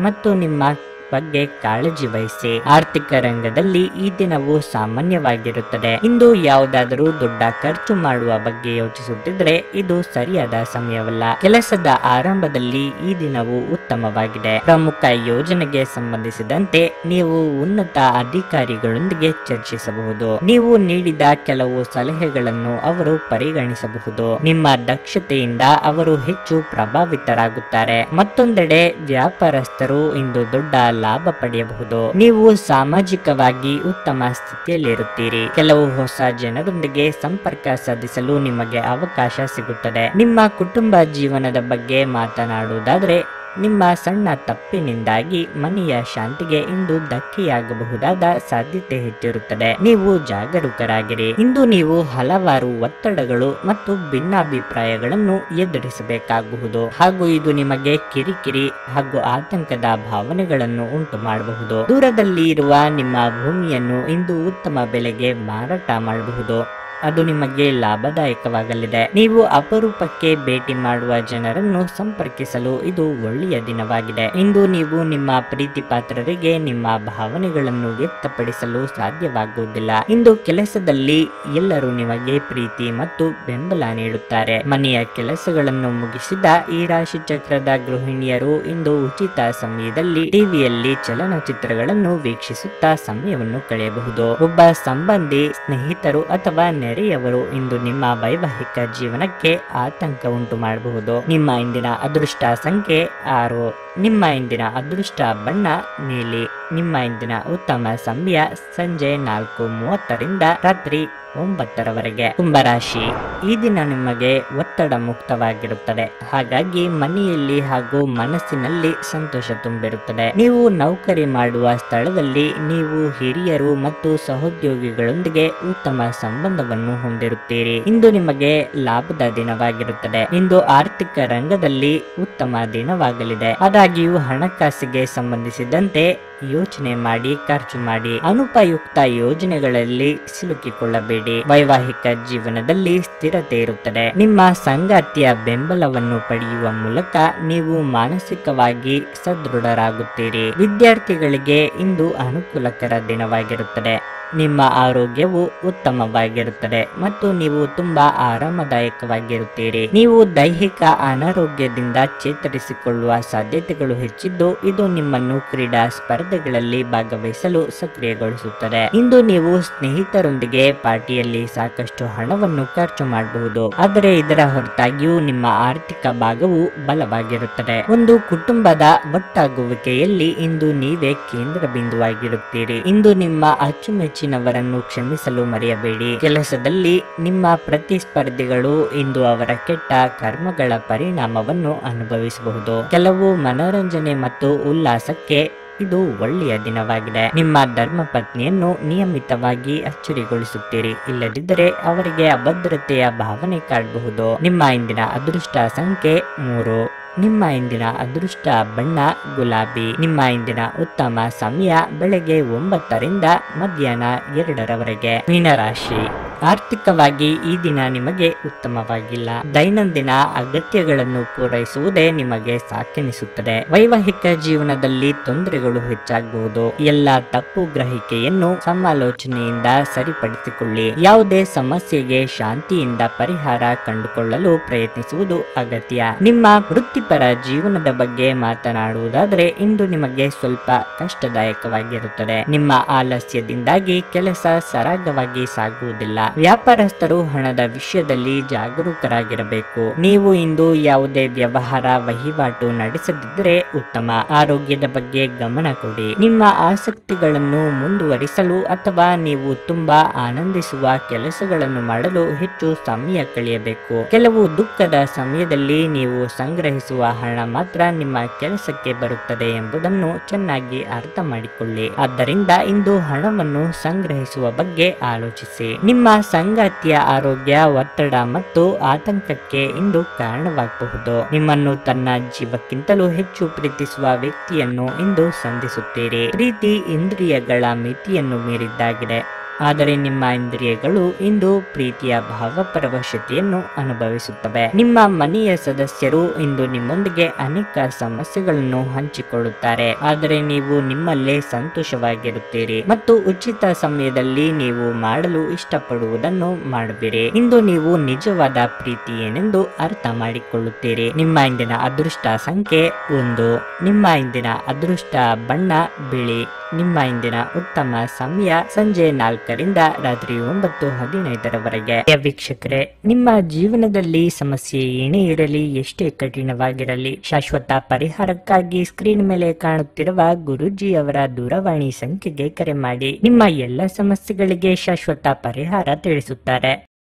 ಮತ್ತು ನಿಮ್ಮ ಬಗ್ಗೆ ಕಾಳಜಿ ವಹಿಸಿ. ಆರ್ಥಿಕ ರಂಗದಲ್ಲಿ ಈ ದಿನವು ಸಾಮಾನ್ಯವಾಗಿರುತ್ತದೆ. ಇಂದು ಯಾವುದಾದರೂ ದೊಡ್ಡ ಖರ್ಚು ಮಾಡುವ ಬಗ್ಗೆ ಯೋಚಿಸುತ್ತಿದ್ರೆ ಇದು ಸರಿಯಾದ ಸಮಯವಲ್ಲ. ಕೆಲಸದ ಆರಂಭದಲ್ಲಿ ಈ ದಿನವು ಉತ್ತಮವಾಗಿದೆ. ಪ್ರಮುಖ ಯೋಜನೆಗೆ ಸಂಬಂಧಿಸಿದಂತೆ ನೀವು ಉನ್ನತ ಅಧಿಕಾರಿಗಳೊಂದಿಗೆ ಚರ್ಚಿಸಬಹುದು. ನೀವು ನೀಡಿದ ಕೆಲವು ಸಲಹೆಗಳನ್ನು ಅವರು ಪರಿಗಣಿಸಬಹುದು. ನಿಮ್ಮ ದಕ್ಷತೆಯಿಂದ ಅವರು ಹೆಚ್ಚು ಪ್ರಭಾವಿತರಾಗುತ್ತಾರೆ. ಮತ್ತೊಂದೆಡೆ ವ್ಯಾಪಾರಸ್ಥರು ಇಂದು ದೊಡ್ಡ ಲಾಭ ಪಡೆಯಬಹುದು. ನೀವು ಸಾಮಾಜಿಕವಾಗಿ ಉತ್ತಮ ಸ್ಥಿತಿಯಲ್ಲಿರುತ್ತೀರಿ. ಕೆಲವು ಹೊಸ ಜನರೊಂದಿಗೆ ಸಂಪರ್ಕ ಸಾಧಿಸಲು ನಿಮಗೆ ಅವಕಾಶ ಸಿಗುತ್ತದೆ. ನಿಮ್ಮ ಕುಟುಂಬ ಜೀವನದ ಬಗ್ಗೆ ಮಾತನಾಡುವುದಾದರೆ, ನಿಮ್ಮ ಸಣ್ಣ ತಪ್ಪಿನಿಂದಾಗಿ ಮನೆಯ ಶಾಂತಿಗೆ ಇಂದು ಧಕ್ಕೆಯಾಗಬಹುದಾದ ಸಾಧ್ಯತೆ ಹೆಚ್ಚಿರುತ್ತದೆ. ನೀವು ಜಾಗರೂಕರಾಗಿರಿ. ಇಂದು ನೀವು ಹಲವಾರು ಒತ್ತಡಗಳು ಮತ್ತು ಭಿನ್ನಾಭಿಪ್ರಾಯಗಳನ್ನು ಎದುರಿಸಬೇಕಾಗಬಹುದು ಹಾಗೂ ಇದು ನಿಮಗೆ ಕಿರಿಕಿರಿ ಹಾಗೂ ಆತಂಕದ ಭಾವನೆಗಳನ್ನು ಉಂಟು ಮಾಡಬಹುದು. ದೂರದಲ್ಲಿ ಇರುವ ನಿಮ್ಮ ಭೂಮಿಯನ್ನು ಇಂದು ಉತ್ತಮ ಬೆಲೆಗೆ ಮಾರಾಟ ಮಾಡಬಹುದು. ಅದು ನಿಮಗೆ ಲಾಭದಾಯಕವಾಗಲಿದೆ. ನೀವು ಅಪರೂಪಕ್ಕೆ ಭೇಟಿ ಮಾಡುವ ಜನರನ್ನು ಸಂಪರ್ಕಿಸಲು ಇದು ಒಳ್ಳೆಯ ದಿನವಾಗಿದೆ. ಇಂದು ನೀವು ನಿಮ್ಮ ಪ್ರೀತಿ ಪಾತ್ರರಿಗೆ ನಿಮ್ಮ ಭಾವನೆಗಳನ್ನು ವ್ಯಕ್ತಪಡಿಸಲು ಸಾಧ್ಯವಾಗುವುದಿಲ್ಲ. ಇಂದು ಕೆಲಸದಲ್ಲಿ ಎಲ್ಲರೂ ನಿಮಗೆ ಪ್ರೀತಿ ಮತ್ತು ಬೆಂಬಲ ನೀಡುತ್ತಾರೆ. ಮನೆಯ ಕೆಲಸಗಳನ್ನು ಮುಗಿಸಿದ ಈ ರಾಶಿ ಚಕ್ರದ ಗೃಹಿಣಿಯರು ಇಂದು ಉಚಿತ ಸಮಯದಲ್ಲಿ ಟಿವಿಯಲ್ಲಿ ಚಲನಚಿತ್ರಗಳನ್ನು ವೀಕ್ಷಿಸುತ್ತಾ ಸಮಯವನ್ನು ಕಳೆಯಬಹುದು. ಒಬ್ಬ ಸಂಬಂಧಿ, ಸ್ನೇಹಿತರು ಅಥವಾ ನೆರೆಯವರು ಇಂದು ನಿಮ್ಮ ವೈವಾಹಿಕ ಜೀವನಕ್ಕೆ ಆತಂಕ ಉಂಟು ಮಾಡಬಹುದು. ನಿಮ್ಮ ಇಂದಿನ ಅದೃಷ್ಟ ಸಂಖ್ಯೆ 6. ನಿಮ್ಮ ಇಂದಿನ ಅದೃಷ್ಟ ಬಣ್ಣ ನೀಲಿ. ನಿಮ್ಮ ಇಂದಿನ ಉತ್ತಮ ಸಮಯ ಸಂಜೆ 4:30ರಿಂದ ರಾತ್ರಿ 9ರವರೆಗೆ. ಕುಂಭರಾಶಿ, ಈ ದಿನ ನಿಮಗೆ ಒತ್ತಡ ಮುಕ್ತವಾಗಿರುತ್ತದೆ. ಹಾಗಾಗಿ ಮನೆಯಲ್ಲಿ ಹಾಗೂ ಮನಸ್ಸಿನಲ್ಲಿ ಸಂತೋಷ ತುಂಬಿರುತ್ತದೆ. ನೀವು ನೌಕರಿ ಮಾಡುವ ಸ್ಥಳದಲ್ಲಿ ನೀವು ಹಿರಿಯರು ಮತ್ತು ಸಹೋದ್ಯೋಗಿಗಳೊಂದಿಗೆ ಉತ್ತಮ ಸಂಬಂಧವನ್ನು ಹೊಂದಿರುತ್ತೀರಿ. ಇಂದು ನಿಮಗೆ ಲಾಭದ ದಿನವಾಗಿರುತ್ತದೆ. ಇಂದು ಆರ್ಥಿಕ ರಂಗದಲ್ಲಿ ಉತ್ತಮ ದಿನವಾಗಲಿದೆ. ಆದಾಗ್ಯೂ ಹಣಕಾಸಿಗೆ ಸಂಬಂಧಿಸಿದಂತೆ ಯೋಚನೆ ಮಾಡಿ ಖರ್ಚು ಮಾಡಿ. ಅನುಪಯುಕ್ತ ಯೋಜನೆಗಳಲ್ಲಿ ಸಿಲುಕಿಕೊಳ್ಳಬೇಡಿ. ವೈವಾಹಿಕ ಜೀವನದಲ್ಲಿ ಸ್ಥಿರತೆ ಇರುತ್ತದೆ. ನಿಮ್ಮ ಸಂಗಾತಿಯ ಬೆಂಬಲವನ್ನು ಪಡೆಯುವ ಮೂಲಕ ನೀವು ಮಾನಸಿಕವಾಗಿ ಸದೃಢರಾಗುತ್ತೀರಿ. ವಿದ್ಯಾರ್ಥಿಗಳಿಗೆ ಇಂದು ಅನುಕೂಲಕರ ದಿನವಾಗಿರುತ್ತದೆ. ನಿಮ್ಮ ಆರೋಗ್ಯವು ಉತ್ತಮವಾಗಿರುತ್ತದೆ ಮತ್ತು ನೀವು ತುಂಬಾ ಆರಾಮದಾಯಕವಾಗಿರುತ್ತೀರಿ. ನೀವು ದೈಹಿಕ ಅನಾರೋಗ್ಯದಿಂದ ಚೇತರಿಸಿಕೊಳ್ಳುವ ಸಾಧ್ಯತೆಗಳು ಹೆಚ್ಚಿದ್ದು, ಇದು ನಿಮ್ಮನ್ನು ಕ್ರೀಡಾ ಸ್ಪರ್ಧೆಗಳಲ್ಲಿ ಭಾಗವಹಿಸಲು ಸಕ್ರಿಯಗೊಳಿಸುತ್ತದೆ. ಇಂದು ನೀವು ಸ್ನೇಹಿತರೊಂದಿಗೆ ಪಾರ್ಟಿಯಲ್ಲಿ ಸಾಕಷ್ಟು ಹಣವನ್ನು ಖರ್ಚು ಮಾಡಬಹುದು. ಆದರೆ ಇದರ ಹೊರತಾಗಿಯೂ ನಿಮ್ಮ ಆರ್ಥಿಕ ಭಾಗವು ಬಲವಾಗಿರುತ್ತದೆ. ಒಂದು ಕುಟುಂಬದ ಒಟ್ಟಾಗುವಿಕೆಯಲ್ಲಿ ಇಂದು ನೀವೇ ಕೇಂದ್ರ ಬಿಂದುವಾಗಿರುತ್ತೀರಿ. ಇಂದು ನಿಮ್ಮ ಅಚ್ಚುಮೆಚ್ಚಿನವರನ್ನು ಕ್ಷಮಿಸಲು ಮರೆಯಬೇಡಿ. ಕೆಲಸದಲ್ಲಿ ನಿಮ್ಮ ಪ್ರತಿಸ್ಪರ್ಧಿಗಳು ಇಂದು ಅವರ ಕೆಟ್ಟ ಕರ್ಮಗಳ ಪರಿಣಾಮವನ್ನು ಅನುಭವಿಸಬಹುದು. ಕೆಲವು ಮನೋರಂಜನೆ ಮತ್ತು ಉಲ್ಲಾಸಕ್ಕೆ ಇದು ಒಳ್ಳೆಯ ದಿನವಾಗಿದೆ. ನಿಮ್ಮ ಧರ್ಮ ಪತ್ನಿಯನ್ನು ನಿಯಮಿತವಾಗಿ ಅಚ್ಚರಿಗೊಳಿಸುತ್ತೀರಿ. ಇಲ್ಲದಿದ್ದರೆ ಅವರಿಗೆ ಅಭದ್ರತೆಯ ಭಾವನೆ ಕಾಡಬಹುದು. ನಿಮ್ಮ ಇಂದಿನ ಅದೃಷ್ಟ ಸಂಖ್ಯೆ 3. ನಿಮ್ಮ ಇಂದಿನ ಅದೃಷ್ಟ ಬಣ್ಣ ಗುಲಾಬಿ. ನಿಮ್ಮ ಇಂದಿನ ಉತ್ತಮ ಸಮಯ ಬೆಳಗ್ಗೆ 9ರಿಂದ ಮಧ್ಯಾಹ್ನ 2ರವರೆಗೆ. ಮೀನರಾಶಿ, ಆರ್ಥಿಕವಾಗಿ ಈ ದಿನ ನಿಮಗೆ ಉತ್ತಮವಾಗಿಲ್ಲ. ದೈನಂದಿನ ಅಗತ್ಯಗಳನ್ನು ಪೂರೈಸುವುದೇ ನಿಮಗೆ ಸಾಕೆನಿಸುತ್ತದೆ. ವೈವಾಹಿಕ ಜೀವನದಲ್ಲಿ ತೊಂದರೆಗಳು ಹೆಚ್ಚಾಗಬಹುದು. ಎಲ್ಲ ತಪ್ಪು ಗ್ರಹಿಕೆಯನ್ನು ಸಮಾಲೋಚನೆಯಿಂದ ಸರಿಪಡಿಸಿಕೊಳ್ಳಿ. ಯಾವುದೇ ಸಮಸ್ಯೆಗೆ ಶಾಂತಿಯಿಂದ ಪರಿಹಾರ ಕಂಡುಕೊಳ್ಳಲು ಪ್ರಯತ್ನಿಸುವುದು ಅಗತ್ಯ. ನಿಮ್ಮ ವೃತ್ತಿಪರ ಜೀವನದ ಬಗ್ಗೆ ಮಾತನಾಡುವುದಾದರೆ, ಇಂದು ನಿಮಗೆ ಸ್ವಲ್ಪ ಕಷ್ಟದಾಯಕವಾಗಿರುತ್ತದೆ. ನಿಮ್ಮ ಆಲಸ್ಯದಿಂದಾಗಿ ಕೆಲಸ ಸರಾಗವಾಗಿ ಸಾಗುವುದಿಲ್ಲ. ವ್ಯಾಪಾರಸ್ಥರು ಹಣದ ವಿಷಯದಲ್ಲಿ ಜಾಗರೂಕರಾಗಿರಬೇಕು. ನೀವು ಇಂದು ಯಾವುದೇ ವ್ಯವಹಾರ ವಹಿವಾಟು ನಡೆಸದಿದ್ದರೆ ಉತ್ತಮ. ಆರೋಗ್ಯದ ಬಗ್ಗೆ ಗಮನ ಕೊಡಿ. ನಿಮ್ಮ ಆಸಕ್ತಿಗಳನ್ನು ಮುಂದುವರಿಸಲು ಅಥವಾ ನೀವು ತುಂಬಾ ಆನಂದಿಸುವ ಕೆಲಸಗಳನ್ನು ಮಾಡಲು ಹೆಚ್ಚು ಸಮಯ ಕಳೆಯಬೇಕು. ಕೆಲವು ದುಃಖದ ಸಮಯದಲ್ಲಿ ನೀವು ಸಂಗ್ರಹಿಸುವ ಹಣ ಮಾತ್ರ ನಿಮ್ಮ ಕೆಲಸಕ್ಕೆ ಬರುತ್ತದೆ ಎಂಬುದನ್ನು ಚೆನ್ನಾಗಿ ಅರ್ಥ ಮಾಡಿಕೊಳ್ಳಿ. ಆದ್ದರಿಂದ ಇಂದು ಹಣವನ್ನು ಸಂಗ್ರಹಿಸುವ ಬಗ್ಗೆ ಆಲೋಚಿಸಿ. ನಿಮ್ಮ ಸಂಗಾತಿಯ ಆರೋಗ್ಯ ಒತ್ತಡ ಮತ್ತು ಆತಂಕಕ್ಕೆ ಇಂದು ಕಾರಣವಾಗಬಹುದು. ನಿಮ್ಮನ್ನು ತನ್ನ ಜೀವಕ್ಕಿಂತಲೂ ಹೆಚ್ಚು ಪ್ರೀತಿಸುವ ವ್ಯಕ್ತಿಯನ್ನು ಇಂದು ಸಂಧಿಸುತ್ತೀರಿ. ಪ್ರೀತಿ ಇಂದ್ರಿಯಗಳ ಮಿತಿಯನ್ನು ಮೀರಿದ್ದಾಗಿದೆ. ಆದರೆ ನಿಮ್ಮ ಇಂದ್ರಿಯಗಳು ಇಂದು ಪ್ರೀತಿಯ ಭಾವಪರವಶತೆಯನ್ನು ಅನುಭವಿಸುತ್ತವೆ. ನಿಮ್ಮ ಮನೆಯ ಸದಸ್ಯರು ಇಂದು ನಿಮ್ಮೊಂದಿಗೆ ಅನೇಕ ಸಮಸ್ಯೆಗಳನ್ನು ಹಂಚಿಕೊಳ್ಳುತ್ತಾರೆ. ಆದರೆ ನೀವು ನಿಮ್ಮಲ್ಲೇ ಸಂತೋಷವಾಗಿರುತ್ತೀರಿ ಮತ್ತು ಉಚಿತ ಸಮಯದಲ್ಲಿ ನೀವು ಮಾಡಲು ಇಷ್ಟಪಡುವುದನ್ನು ಮಾಡುವಿರಿ. ಇಂದು ನೀವು ನಿಜವಾದ ಪ್ರೀತಿ ಏನೆಂದು ಅರ್ಥ ಮಾಡಿಕೊಳ್ಳುತ್ತೀರಿ. ನಿಮ್ಮ ಇಂದಿನ ಅದೃಷ್ಟ ಸಂಖ್ಯೆ 1. ನಿಮ್ಮ ಇಂದಿನ ಅದೃಷ್ಟ ಬಣ್ಣ ಬಿಳಿ. ನಿಮ್ಮ ಇಂದಿನ ಉತ್ತಮ ಸಮಯ ಸಂಜೆ 4ರಿಂದ ರಾತ್ರಿ 9:15ರವರೆಗೆ. ವೀಕ್ಷಕರೇ, ನಿಮ್ಮ ಜೀವನದಲ್ಲಿ ಸಮಸ್ಯೆ ಏನೇ ಇರಲಿ, ಎಷ್ಟೇ ಕಠಿಣವಾಗಿರಲಿ, ಶಾಶ್ವತ ಪರಿಹಾರಕ್ಕಾಗಿ ಸ್ಕ್ರೀನ್ ಮೇಲೆ ಕಾಣುತ್ತಿರುವ ಗುರೂಜಿ ಅವರ ದೂರವಾಣಿ ಸಂಖ್ಯೆಗೆ ಕರೆ ಮಾಡಿ. ನಿಮ್ಮ ಎಲ್ಲ ಸಮಸ್ಯೆಗಳಿಗೆ ಶಾಶ್ವತ ಪರಿಹಾರ ತಿಳಿಸುತ್ತಾರೆ.